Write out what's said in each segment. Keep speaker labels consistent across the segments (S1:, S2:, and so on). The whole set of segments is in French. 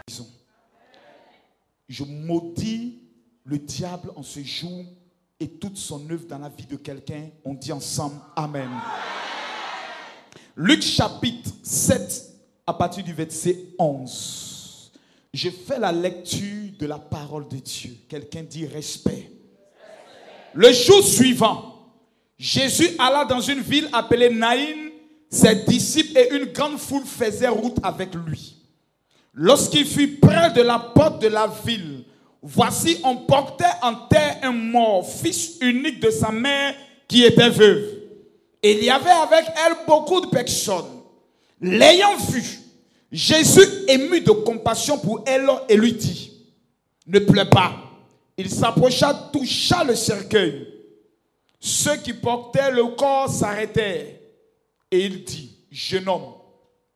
S1: maison. Je maudis le diable en ce jour et toute son œuvre dans la vie de quelqu'un. On dit ensemble Amen. Luc chapitre 7 à partir du verset 11. Je fais la lecture de la parole de Dieu. Quelqu'un dit respect. Le jour suivant, Jésus alla dans une ville appelée Naïn. Ses disciples et une grande foule faisaient route avec lui. Lorsqu'il fut près de la porte de la ville, voici, on portait en terre un mort, fils unique de sa mère qui était veuve. Et il y avait avec elle beaucoup de personnes. L'ayant vue, Jésus ému de compassion pour elle et lui dit, ne pleure pas. Il s'approcha, toucha le cercueil. Ceux qui portaient le corps s'arrêtèrent. Et il dit, jeune homme,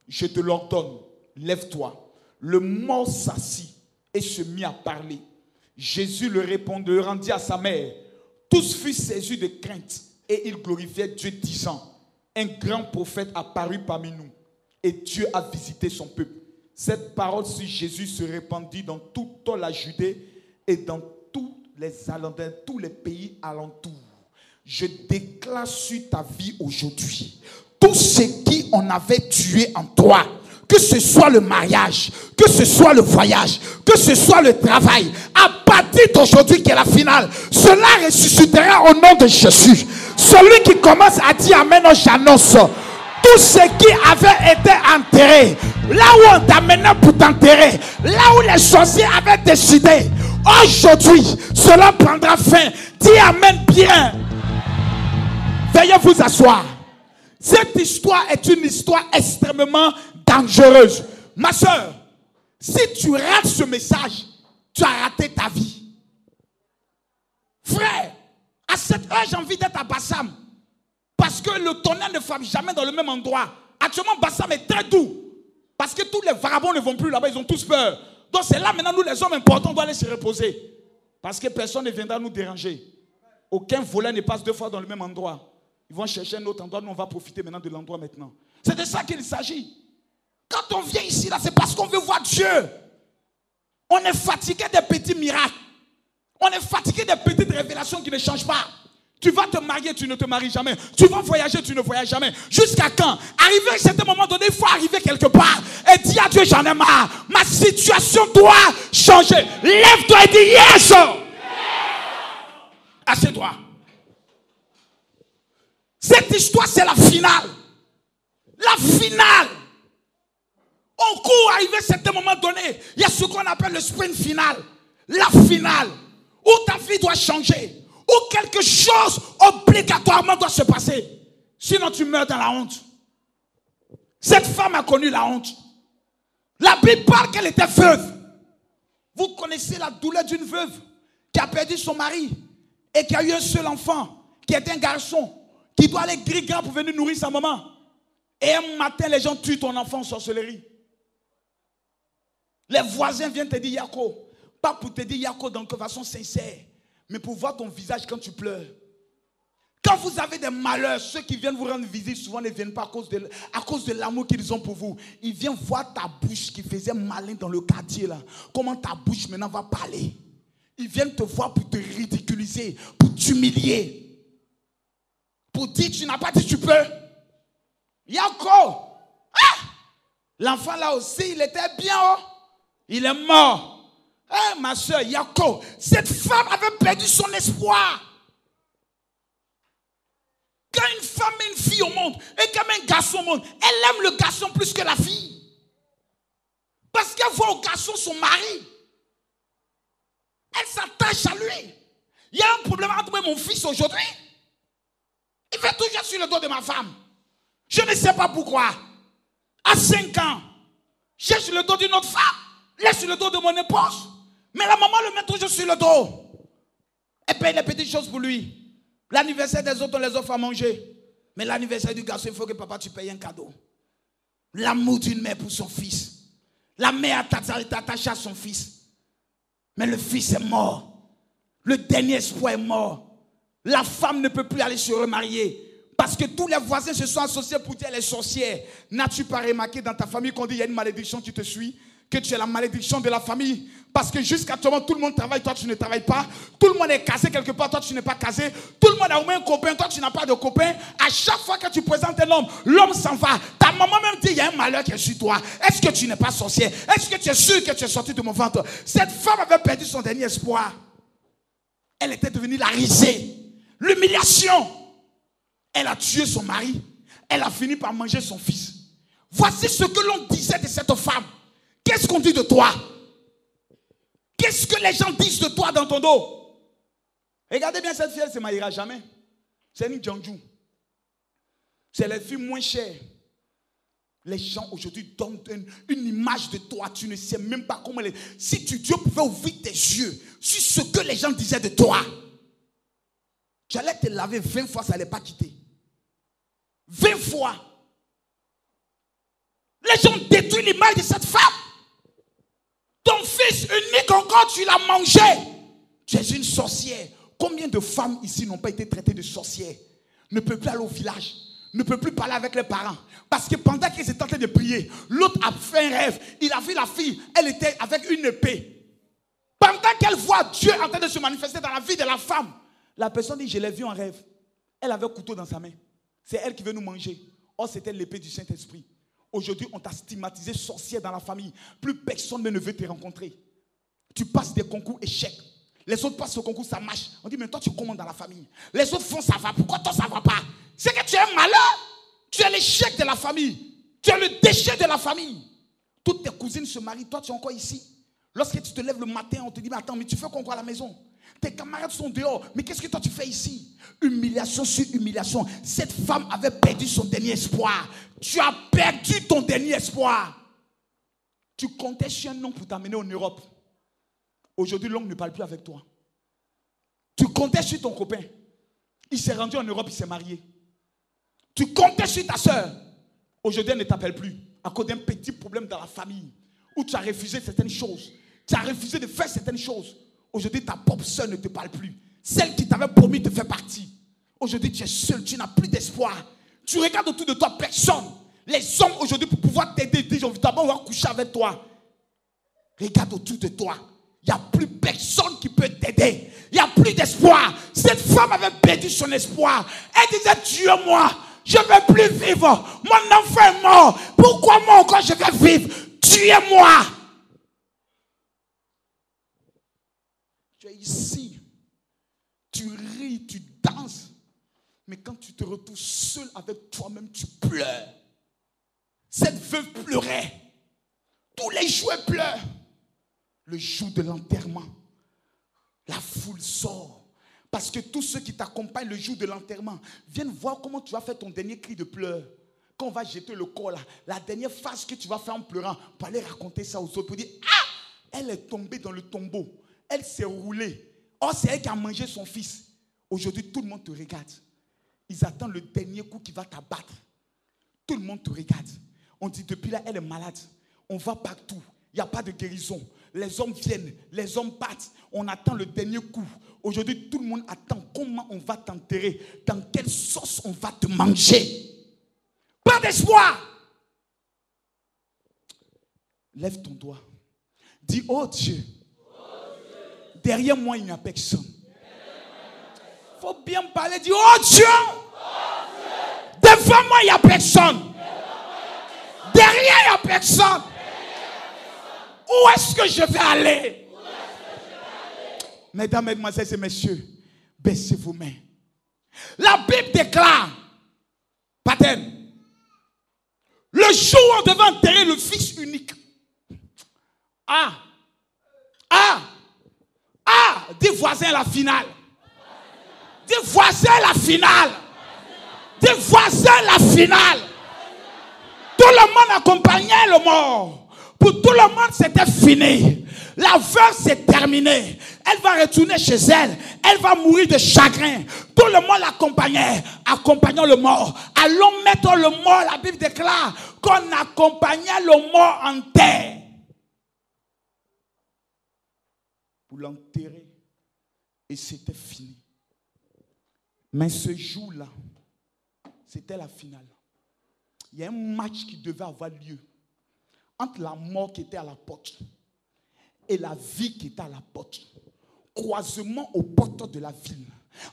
S1: je te l'ordonne, lève-toi. Le mort s'assit et se mit à parler. Jésus le répondit, rendit à sa mère. Tous furent saisis de crainte et ils glorifiaient Dieu disant, un grand prophète apparut parmi nous et Dieu a visité son peuple. Cette parole sur Jésus se répandit dans toute la Judée et dans tous les pays alentours. Je déclare sur ta vie aujourd'hui, tout ce qui on avait tué en toi, que ce soit le mariage, que ce soit le voyage, que ce soit le travail, à partir d'aujourd'hui qui est la finale, cela ressuscitera au nom de Jésus. Celui qui commence à dire Amen, j'annonce, tout ce qui avait été enterré, là où on t'amenait pour t'enterrer, là où les sorciers avaient décidé, aujourd'hui, cela prendra fin. Dis Amen bien. Veuillez vous asseoir. Cette histoire est une histoire extrêmement dangereuse. Ma soeur, si tu rates ce message, tu as raté ta vie. Frère, à cette heure, j'ai envie d'être à Bassam. Parce que le tonnerre ne frappe jamais dans le même endroit. Actuellement, Bassam est très doux. Parce que tous les vagabonds ne vont plus là-bas, ils ont tous peur. Donc c'est là maintenant, nous les hommes importants, on doit aller se reposer. Parce que personne ne viendra nous déranger. Aucun volet ne passe deux fois dans le même endroit. Ils vont chercher un autre endroit, nous on va profiter maintenant de l'endroit maintenant. C'est de ça qu'il s'agit. Quand on vient ici, là, c'est parce qu'on veut voir Dieu. On est fatigué des petits miracles. On est fatigué des petites révélations qui ne changent pas. Tu vas te marier, tu ne te maries jamais. Tu vas voyager, tu ne voyages jamais. Jusqu'à quand? Arrivé à un certain moment donné, il faut arriver quelque part. Et dire à Dieu, j'en ai marre. Ma situation doit changer. Lève-toi et dis yes. Assieds-toi. Cette histoire, c'est la finale. La finale. On court, arrivé à un certain moment donné, il y a ce qu'on appelle le sprint final. La finale. Où ta vie doit changer. Où quelque chose obligatoirement doit se passer. Sinon tu meurs dans la honte. Cette femme a connu la honte. La Bible parle qu'elle était veuve. Vous connaissez la douleur d'une veuve qui a perdu son mari et qui a eu un seul enfant, qui est un garçon, qui doit aller gris-gras pour venir nourrir sa maman. Et un matin, les gens tuent ton enfant en sorcellerie. Les voisins viennent te dire Yako. Pas pour te dire Yako de façon sincère, mais pour voir ton visage quand tu pleures. Quand vous avez des malheurs, ceux qui viennent vous rendre visite souvent ne viennent pas à cause de l'amour qu'ils ont pour vous. Ils viennent voir ta bouche qui faisait malin dans le quartier là. Comment ta bouche maintenant va parler. Ils viennent te voir pour te ridiculiser, pour t'humilier. Pour dire tu n'as pas dit tu peux. Yako. Ah! L'enfant là aussi, il était bien. Oh. Il est mort. Eh, ma soeur, Yako, cette femme avait perdu son espoir. Quand une femme met une fille au monde et quand un garçon au monde, elle aime le garçon plus que la fille. Parce qu'elle voit au garçon son mari. Elle s'attache à lui. Il y a un problème entre moi et mon fils aujourd'hui. Il fait toujours sur le dos de ma femme. Je ne sais pas pourquoi. À 5 ans, j'ai sur le dos d'une autre femme. Laisse sur le dos de mon épouse. Mais la maman le met toujours sur le dos. Elle paye les petites choses pour lui. L'anniversaire des autres, on les offre à manger. Mais l'anniversaire du garçon, il faut que papa, tu payes un cadeau. L'amour d'une mère pour son fils. La mère est attachée à son fils. Mais le fils est mort. Le dernier espoir est mort. La femme ne peut plus aller se remarier. Parce que tous les voisins se sont associés pour dire les sorcières. N'as-tu pas remarqué dans ta famille qu'on dit il y a une malédiction qui te suit? que tu es la malédiction de la famille. Parce que jusqu'à ce moment, tout le monde travaille, toi tu ne travailles pas. Tout le monde est casé quelque part, toi tu n'es pas casé. Tout le monde a au moins un copain, toi tu n'as pas de copain. À chaque fois que tu présentes un homme, l'homme s'en va. Ta maman même dit, il y a un malheur qui est sur toi. Est-ce que tu n'es pas sorcière? Est-ce que tu es sûr que tu es sorti de mon ventre? Cette femme avait perdu son dernier espoir. Elle était devenue la risée, l'humiliation. Elle a tué son mari. Elle a fini par manger son fils. Voici ce que l'on disait de cette femme. Qu'est-ce qu'on dit de toi? Qu'est-ce que les gens disent de toi dans ton dos? Regardez bien cette fille, elle ne se mariera jamais. C'est une Djanjou. C'est les filles moins chères. Les gens aujourd'hui donnent une image de toi. Tu ne sais même pas comment elle est. Si Dieu pouvait ouvrir tes yeux sur ce que les gens disaient de toi, tu allais te laver 20 fois, ça n'allait pas quitter. 20 fois. Les gens détruisent l'image de cette femme. Ton fils unique encore, tu l'as mangé. Tu es une sorcière. Combien de femmes ici n'ont pas été traitées de sorcières? Ne peuvent plus aller au village. Ne peuvent plus parler avec les parents. Parce que pendant qu'ils étaient en train de prier, l'autre a fait un rêve. Il a vu la fille. Elle était avec une épée. Pendant qu'elle voit Dieu en train de se manifester dans la vie de la femme, la personne dit, je l'ai vue en rêve. Elle avait un couteau dans sa main. C'est elle qui veut nous manger. Or, c'était l'épée du Saint-Esprit. Aujourd'hui, on t'a stigmatisé sorcière dans la famille. Plus personne ne veut te rencontrer. Tu passes des concours échecs. Les autres passent au concours, ça marche. On dit, mais toi, tu commandes dans la famille. Les autres font, ça va. Pourquoi toi, ça ne va pas? C'est que tu es un malheur. Tu es l'échec de la famille. Tu es le déchet de la famille. Toutes tes cousines se marient. Toi, tu es encore ici. Lorsque tu te lèves le matin, on te dit, mais attends, mais tu fais quoi à la maison? Tes camarades sont dehors. Mais qu'est-ce que toi, tu fais ici? Humiliation sur humiliation. Cette femme avait perdu son dernier espoir. Tu as perdu ton dernier espoir. Tu comptais sur un homme pour t'amener en Europe. Aujourd'hui, l'homme ne parle plus avec toi. Tu comptais sur ton copain. Il s'est rendu en Europe, il s'est marié. Tu comptais sur ta soeur. Aujourd'hui, elle ne t'appelle plus. À cause d'un petit problème dans la famille. Où tu as refusé certaines choses. Tu as refusé de faire certaines choses. Aujourd'hui, ta propre soeur ne te parle plus. Celle qui t'avait promis de faire partie. Aujourd'hui, tu es seul, tu n'as plus d'espoir. Tu regardes autour de toi, personne. Les hommes aujourd'hui, pour pouvoir t'aider, disent, d'abord, on va coucher avec toi. Regarde autour de toi. Il n'y a plus personne qui peut t'aider. Il n'y a plus d'espoir. Cette femme avait perdu son espoir. Elle disait, tue-moi. Je ne vais plus vivre. Mon enfant est mort. Pourquoi moi encore je vais vivre? Tuez-moi. Tu es ici. Tu ris, tu danses. Mais quand tu te retrouves seul avec toi-même, tu pleures. Cette veuve pleurait. Tous les jours, elle pleure. Le jour de l'enterrement, la foule sort. Parce que tous ceux qui t'accompagnent le jour de l'enterrement viennent voir comment tu vas faire ton dernier cri de pleurs. Quand on va jeter le corps là, la dernière phase que tu vas faire en pleurant, pour aller raconter ça aux autres, pour dire, ah, elle est tombée dans le tombeau. Elle s'est roulée. Oh, c'est elle qui a mangé son fils. Aujourd'hui, tout le monde te regarde. Ils attendent le dernier coup qui va t'abattre. Tout le monde te regarde. On dit, depuis là, elle est malade. On va partout. Il n'y a pas de guérison. Les hommes viennent, les hommes partent. On attend le dernier coup. Aujourd'hui, tout le monde attend comment on va t'enterrer. Dans quelle sauce on va te manger. Pas d'espoir. Lève ton doigt. Dis, oh Dieu, derrière moi, il n'y a personne. Il faut bien parler. Dis, oh Dieu, devant moi, il n'y a personne. Derrière, il n'y a personne. Où est-ce que je vais aller? Mesdames, mesdemoiselles et messieurs, baissez vos mains. La Bible déclare, Paten, le jour où on devait enterrer le fils unique. Dis voisin la finale. Dis voisin la finale. Dis voisin la finale. Tout le monde accompagnait le mort. Pour tout le monde, c'était fini. La veuve, c'est terminé. Elle va retourner chez elle. Elle va mourir de chagrin. Tout le monde l'accompagnait. Accompagnant le mort. Allons mettre le mort. La Bible déclare qu'on accompagnait le mort en terre. Pour l'enterrer. Et c'était fini. Mais ce jour-là, c'était la finale. Il y a un match qui devait avoir lieu entre la mort qui était à la porte et la vie qui était à la porte. Croisement aux portes de la ville.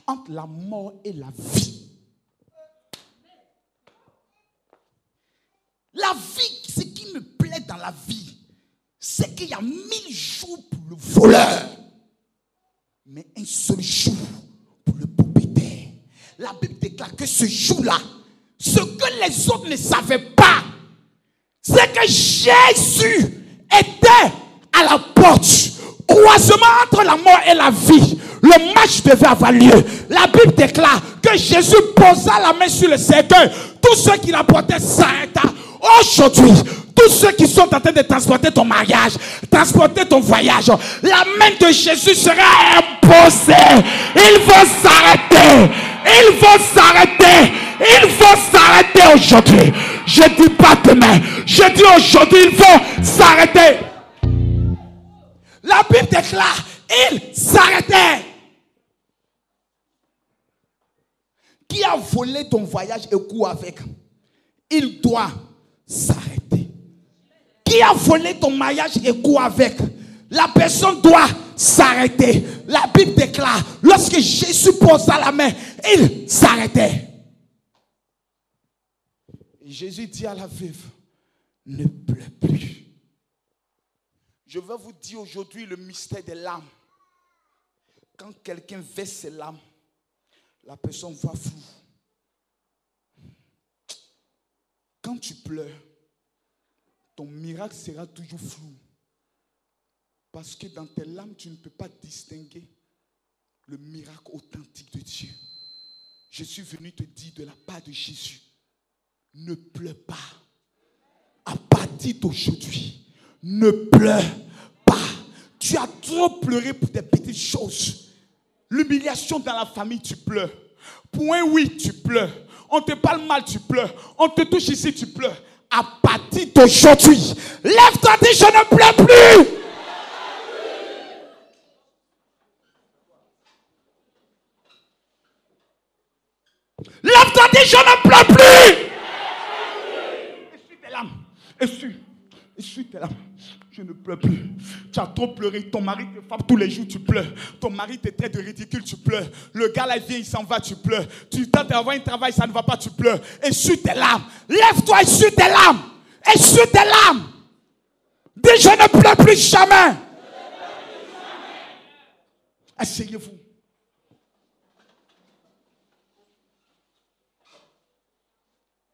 S1: Entre la mort et la vie. La vie, ce qui me plaît dans la vie, c'est qu'il y a 1000 jours pour le voleur, mais un seul jour pour le propriétaire. La Bible déclare que ce jour-là, ce que les autres ne savaient pas, c'est que Jésus était à la porte. Croisement entre la mort et la vie. Le match devait avoir lieu. La Bible déclare que Jésus posa la main sur le cercueil. Tous ceux qui l'apportaient s'arrêta. Aujourd'hui, tous ceux qui sont en train de transporter ton mariage, transporter ton voyage, la main de Jésus sera imposée. Ils vont s'arrêter. Ils vont s'arrêter. Ils vont s'arrêter aujourd'hui. Je ne dis pas demain. Je dis aujourd'hui, ils vont s'arrêter. La Bible déclare, ils s'arrêtaient. Qui a volé ton voyage et court avec? Il doit s'arrêter. Qui a volé ton mariage et court avec? La personne doit s'arrêter. La Bible déclare, lorsque Jésus posa la main, il s'arrêtait. Et Jésus dit à la veuve, ne pleure plus. Je vais vous dire aujourd'hui le mystère des larmes. Quand quelqu'un verse ses larmes, la personne voit flou. Quand tu pleures, ton miracle sera toujours flou. Parce que dans tes larmes, tu ne peux pas distinguer le miracle authentique de Dieu. Je suis venu te dire de la part de Jésus, ne pleure pas. À partir d'aujourd'hui, ne pleure pas. Tu as trop pleuré pour des petites choses. L'humiliation dans la famille, tu pleures. Pour un oui, tu pleures. On te parle mal, tu pleures. On te touche ici, tu pleures. À partir d'aujourd'hui, lève-toi, dis je ne pleure plus. Lève-toi, dis je ne pleure plus. Essuie tes larmes. Essuie tes larmes. Je ne pleure plus. Tu as trop pleuré. Ton mari te frappe tous les jours, tu pleures. Ton mari te traite de ridicule, tu pleures. Le gars là, il vient, il s'en va, tu pleures. Tu tentes d'avoir un travail, ça ne va pas, tu pleures. Essuie tes larmes. Lève-toi, essuie tes larmes. Essuie tes larmes. Dis, je ne pleure plus jamais. Asseyez-vous.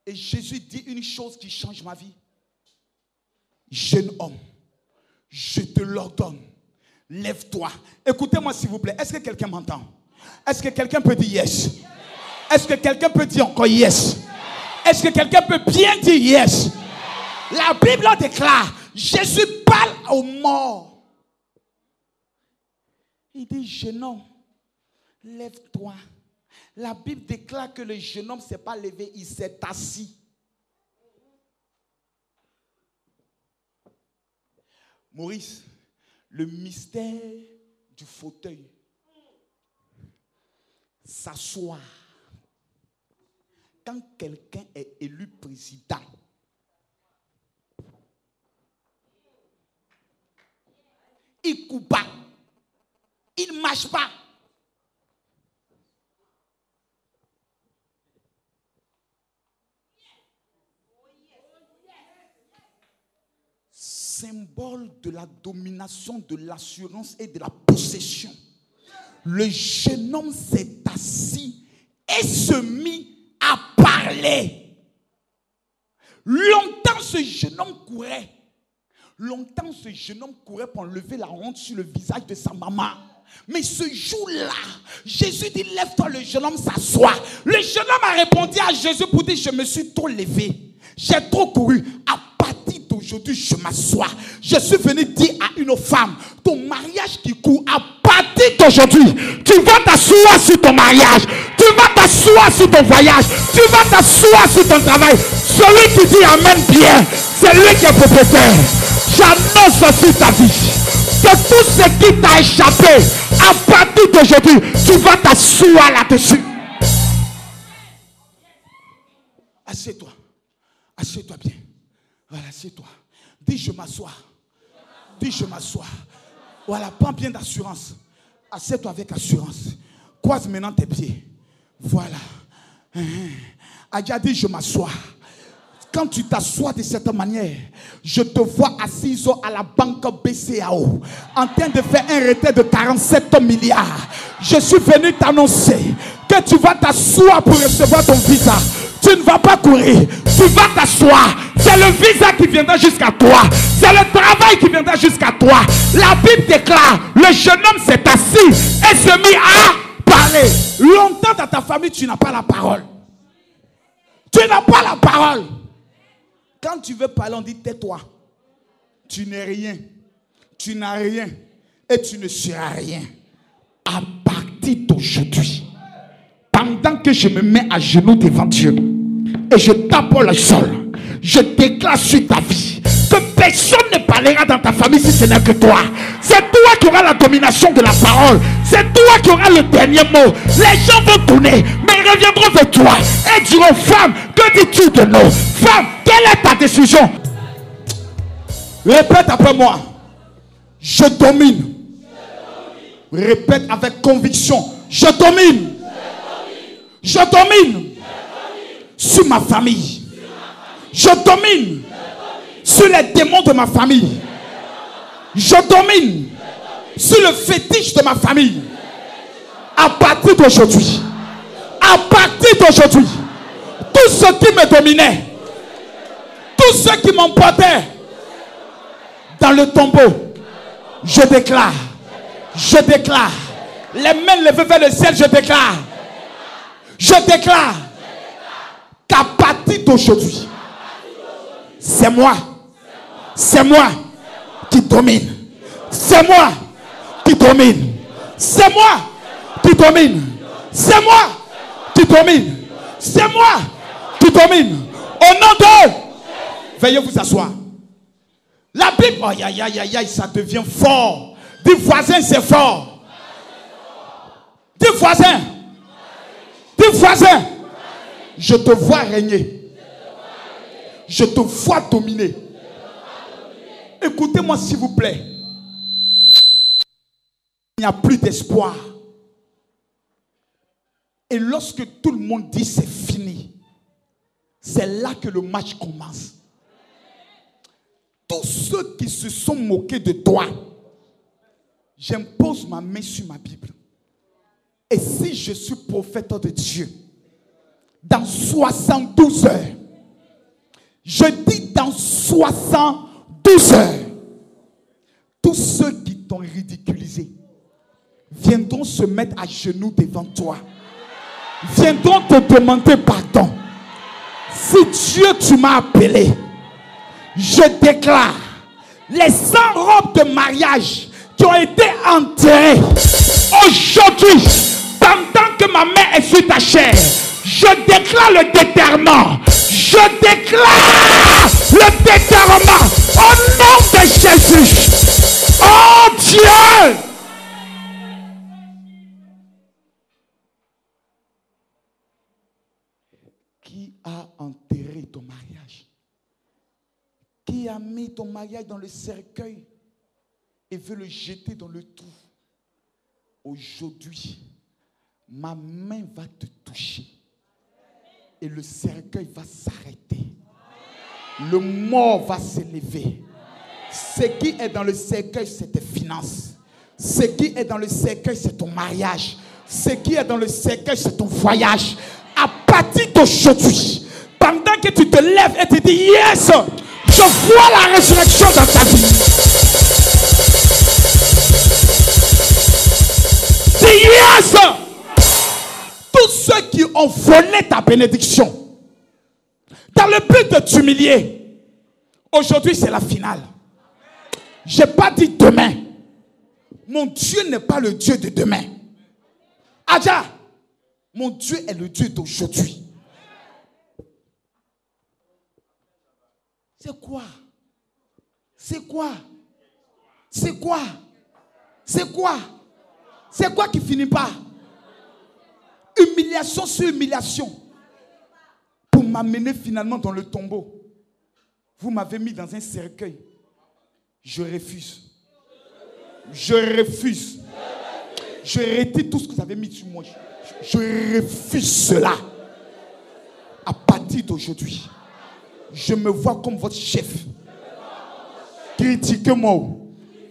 S1: Et Jésus dit une chose qui change ma vie. Jeune homme, je te l'ordonne. Lève-toi. Écoutez-moi s'il vous plaît. Est-ce que quelqu'un m'entend? Est-ce que quelqu'un peut dire yes? Est-ce que quelqu'un peut dire encore yes? Est-ce que quelqu'un peut bien dire yes? La Bible déclare, Jésus parle aux morts. Il dit, jeune homme, lève-toi. La Bible déclare que le jeune homme ne s'est pas levé, il s'est assis. Maurice, le mystère du fauteuil, s'asseoir. Quand quelqu'un est élu président, il ne court pas, il ne marche pas. Symbole de la domination, de l'assurance et de la possession. Le jeune homme s'est assis et se mit à parler. Longtemps ce jeune homme courait. Longtemps ce jeune homme courait pour enlever la honte sur le visage de sa maman. Mais ce jour-là, Jésus dit, lève-toi, le jeune homme s'assoit. Le jeune homme a répondu à Jésus pour dire, je me suis trop levé. J'ai trop couru. À partir d'aujourd'hui, je m'assois. Je suis venu dire à une femme, ton mariage qui court, à partir d'aujourd'hui, tu vas t'asseoir sur ton mariage. Tu vas t'asseoir sur ton voyage. Tu vas t'asseoir sur ton travail. Celui qui dit amen bien, c'est lui qui est propriétaire. J'annonce sur ta vie que tout ce qui t'a échappé, à partir d'aujourd'hui, tu vas t'asseoir là-dessus. Assieds-toi. Assieds-toi bien. Voilà, assieds-toi. Dis, je m'assois. Dis, je m'assois. Voilà, prends bien d'assurance. Assieds-toi avec assurance. Croise maintenant tes pieds. Voilà. Adja dit, je m'assois. Quand tu t'assois de cette manière, je te vois assise à la banque BCAO en train de faire un retrait de 47 milliards. Je suis venu t'annoncer que tu vas t'asseoir pour recevoir ton visa. Tu ne vas pas courir, tu vas t'asseoir. C'est le visa qui viendra jusqu'à toi. C'est le travail qui viendra jusqu'à toi. La Bible déclare, le jeune homme s'est assis et se mit à parler. Longtemps dans ta famille, tu n'as pas la parole. Tu n'as pas la parole. Quand tu veux parler, on dit tais-toi. Tu n'es rien. Tu n'as rien. Et tu ne seras rien. À partir d'aujourd'hui, pendant que je me mets à genoux devant Dieu et je tape le sol, je déclare sur ta vie que personne ne parlera dans ta famille si ce n'est que toi. C'est toi qui auras la domination de la parole. C'est toi qui auras le dernier mot. Les gens vont tourner, mais ils reviendront vers toi et diront, femme, que dis-tu de nous? Femme, quelle est ta décision? Répète après moi. Je domine. Répète avec conviction. Je domine. Je domine sur ma famille. Je domine sur les démons de ma famille. Je domine sur le fétiche de ma famille. À partir d'aujourd'hui, à partir d'aujourd'hui, tous ceux qui me dominaient, tous ceux qui m'emportaient dans le tombeau, je déclare, les mains levées vers le ciel, je déclare qu'à partir d'aujourd'hui, c'est moi qui domine. C'est moi qui domine. C'est moi qui domine. C'est moi qui domine. C'est moi qui domine. Au nom de... Veuillez vous asseoir. La Bible, aïe, aïe, aïe, aïe, aïe, ça devient fort. Dis voisin, c'est fort. Dis voisin. Dis voisin. Je te vois régner. Je te vois dominer. Écoutez-moi s'il vous plaît. Il n'y a plus d'espoir. Et lorsque tout le monde dit c'est fini, c'est là que le match commence. Tous ceux qui se sont moqués de toi, j'impose ma main sur ma Bible. Et si je suis prophète de Dieu, dans 72 heures, je dis dans 72 heures, tous ceux qui t'ont ridiculisé viendront se mettre à genoux devant toi. Viendront te demander pardon. Si Dieu tu m'as appelé, je déclare les 100 robes de mariage qui ont été enterrées aujourd'hui, pendant que ma main est sur ta chair, je déclare le déterrement. Je déclare le déterrement au nom de Jésus. Oh Dieu! Qui a enterré ton mariage? Qui a mis ton mariage dans le cercueil et veut le jeter dans le trou? Aujourd'hui, ma main va te toucher et le cercueil va s'arrêter. Le mort va s'élever. Ce qui est dans le cercueil, c'est tes finances. Ce qui est dans le cercueil, c'est ton mariage. Ce qui est dans le cercueil, c'est ton voyage. À partir d'aujourd'hui, pendant que tu te lèves et tu dis yes, je vois la résurrection dans ta vie. Dis yes. Tous ceux qui ont volé ta bénédiction, dans le but de t'humilier, aujourd'hui c'est la finale. Je n'ai pas dit demain. Mon Dieu n'est pas le Dieu de demain. Adja, mon Dieu est le Dieu d'aujourd'hui. C'est quoi? C'est quoi? C'est quoi? C'est quoi? C'est quoi qui finit pas? Humiliation sur humiliation. Pour m'amener finalement dans le tombeau. Vous m'avez mis dans un cercueil. Je refuse. Je refuse. Je retire tout ce que vous avez mis sur moi. Je refuse cela. À partir d'aujourd'hui, je me vois comme votre chef. Critiquez-moi.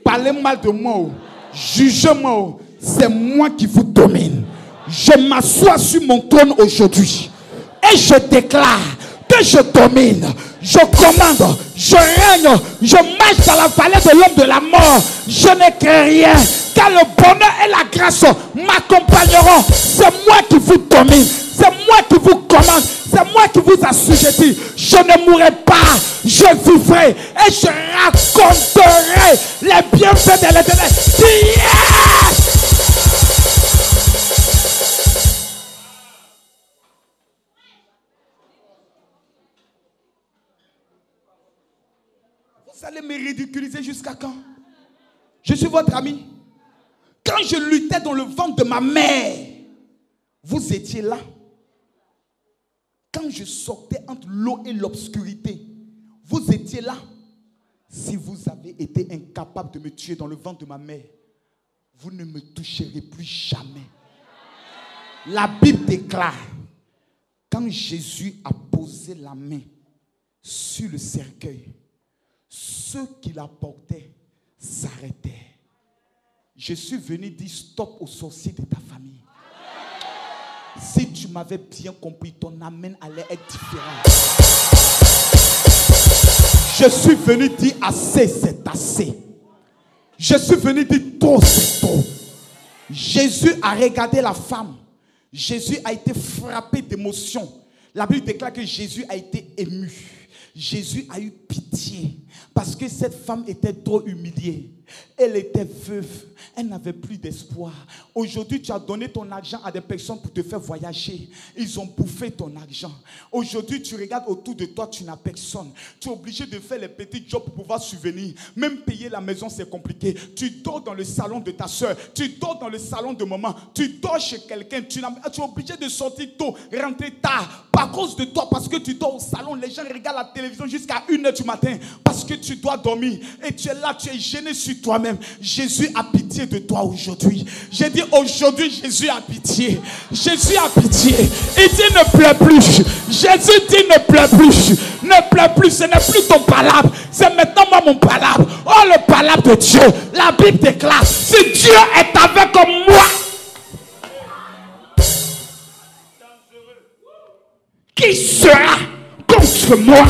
S1: Parlez mal de moi. Jugez-moi. C'est moi qui vous domine. Je m'assois sur mon trône aujourd'hui. Et je déclare que je domine. Je commande. Je règne. Je marche dans la vallée de l'homme de la mort. Je ne crains rien. Car le bonheur et la grâce m'accompagneront. C'est moi qui vous domine. C'est moi qui vous commande. C'est moi qui vous assujettis. Je ne mourrai pas. Je vivrai. Et je raconterai les bienfaits de l'Éternel. Yes! Vous allez me ridiculiser jusqu'à quand? Je suis votre ami. Quand je luttais dans le ventre de ma mère, vous étiez là. Quand je sortais entre l'eau et l'obscurité, vous étiez là. Si vous avez été incapable de me tuer dans le ventre de ma mère, vous ne me toucherez plus jamais. La Bible déclare, quand Jésus a posé la main sur le cercueil, ceux qui la portaient s'arrêtaient. Je suis venu dire stop aux sorciers de ta famille. Si tu m'avais bien compris, ton amen allait être différent. Je suis venu dire assez, c'est assez. Je suis venu dire trop, c'est trop. Jésus a regardé la femme. Jésus a été frappé d'émotion. La Bible déclare que Jésus a été ému. Jésus a eu pitié parce que cette femme était trop humiliée. Elle était veuve. Elle n'avait plus d'espoir. Aujourd'hui, tu as donné ton argent à des personnes pour te faire voyager. Ils ont bouffé ton argent. Aujourd'hui, tu regardes autour de toi, tu n'as personne. Tu es obligé de faire les petits jobs pour pouvoir subvenir. Même payer la maison, c'est compliqué. Tu dors dans le salon de ta soeur. Tu dors dans le salon de maman. Tu dors chez quelqu'un. Tu es obligé de sortir tôt, rentrer tard. Pas à cause de toi, parce que tu dors au salon. Les gens regardent la télévision jusqu'à 1h du matin. Parce que tu dois dormir. Et tu es là, tu es gêné sur toi-même. Jésus a pitié de toi aujourd'hui. J'ai dit aujourd'hui, Jésus a pitié. Jésus a pitié. Il dit ne pleure plus. Jésus dit ne pleure plus. Ne pleure plus. Ce n'est plus ton palabre. C'est maintenant moi mon palabre. Oh, le palabre de Dieu. La Bible déclare, si Dieu est avec moi, qui sera contre moi?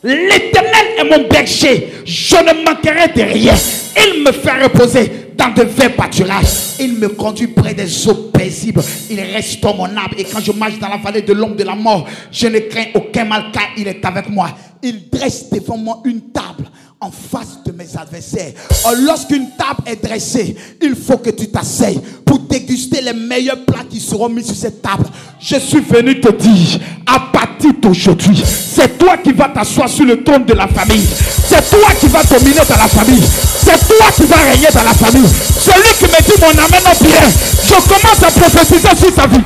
S1: L'Éternel est mon berger. Je ne manquerai de rien. Il me fait reposer dans de verts pâturages. Il me conduit près des eaux paisibles. Il restaure mon âme. Et quand je marche dans la vallée de l'ombre de la mort, je ne crains aucun mal car il est avec moi. Il dresse devant moi une table en face de mes adversaires. Or, lorsqu'une table est dressée, il faut que tu t'asseyes pour déguster les meilleurs plats qui seront mis sur cette table. Je suis venu te dire, à partir d'aujourd'hui, c'est toi qui vas t'asseoir sur le trône de la famille. C'est toi qui vas dominer dans la famille. C'est toi qui vas régner dans la famille. Celui qui me dit mon amen non bien, je commence à prophétiser sur sa vie.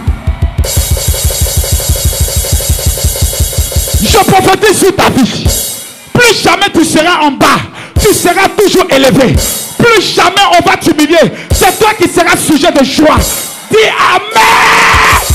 S1: Je prophétise sur ta vie. Plus jamais tu seras en bas. Tu seras toujours élevé. Plus jamais on va t'humilier. C'est toi qui seras sujet de joie. Dis Amen.